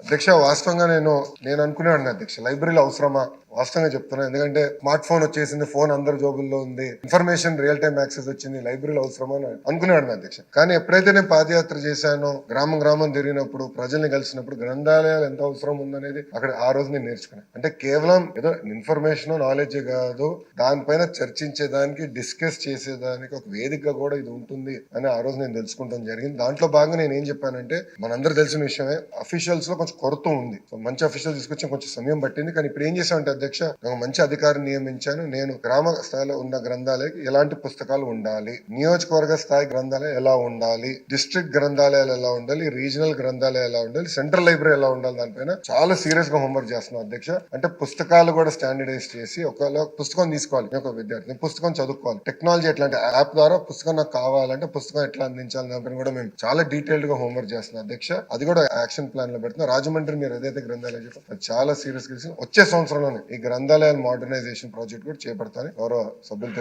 అధ్యక్ష వాస్తవంగా నేను అనుకునేవాడిని అధ్యక్ష, లైబ్రరీలో అవసరమా? వాస్తవంగా చెప్తున్నా, ఎందుకంటే స్మార్ట్ ఫోన్ వచ్చేసింది, ఫోన్ అందరి జోబుల్లో ఉంది, ఇన్ఫర్మేషన్ రియల్ టైం యాక్సెస్ వచ్చింది, లైబ్రరీలో అవసరమా అని అనుకునేవాడిని అధ్యక్ష. కానీ ఎప్పుడైతే నేను పాదయాత్ర చేశానో, గ్రామం గ్రామం తిరిగినప్పుడు, ప్రజల్ని కలిసినప్పుడు గ్రంథాలయాలు ఎంత అవసరం ఉందనేది అక్కడ ఆ రోజు నేను నేర్చుకున్నాను. అంటే కేవలం ఏదో ఇన్ఫర్మేషన్ నాలెడ్జ్ కాదు, దానిపైన చర్చించేదానికి, డిస్కస్ చేసేదానికి ఒక వేదికగా కూడా ఇది ఉంటుంది అని ఆ రోజు నేను తెలుసుకుంటాం జరిగింది. దాంట్లో భాగంగా నేను ఏం చెప్పానంటే, మనందరూ తెలిసిన విషయమే, అఫీషియల్స్ లో కొంచెం కొరత ఉంది. సో మంచి అఫీషియల్ తీసుకొచ్చి కొంచెం సమయం పట్టింది. కానీ ఇప్పుడు ఏం చేశామంటే అధ్యక్ష, ఒక మంచి అధికారిని నియమించాను. నేను గ్రామ స్థాయిలో ఉన్న గ్రంథాలయకి ఎలాంటి పుస్తకాలు ఉండాలి, నియోజకవర్గ స్థాయి గ్రంథాలయం ఎలా ఉండాలి, డిస్ట్రిక్ట్ గ్రంథాలయాలు ఎలా ఉండాలి, రీజనల్ గ్రంథాలయాలు ఎలా ఉండాలి, సెంట్రల్ లైబ్రరీ ఎలా ఉండాలి, దానిపైన చాలా సీరియస్ గా హోంవర్క్ చేస్తున్నాం అధ్యక్ష. అంటే పుస్తకాలు కూడా స్టాండర్డైజ్ చేసి, ఒకవేళ పుస్తకం తీసుకోవాలి, ఒక విద్యార్థి పుస్తకం చదువుకోవాలి, టెక్నాలజీ ఎట్లాంటి యాప్ ద్వారా పుస్తకం నాకు కావాలంటే పుస్తకం ఎట్లా అందించాలి, దానిపైన కూడా మేము చాలా డీటెయిల్డ్ గా హోంవర్క్ చేస్తున్నాం అధ్యక్ష. అది కూడా యాక్షన్ ప్లాన్ లో పెడుతున్నాం. రాజమండ్రి మీరు ఏదైతే గ్రంథాలయం చెప్పారు, అది చాలా సీరియస్ గా వచ్చే సంవత్సరంలోనే ఈ గ్రంథాలయాల మోడర్నైజేషన్ ప్రాజెక్ట్ కూడా చేపడతాను. గౌరవ సభ్యులు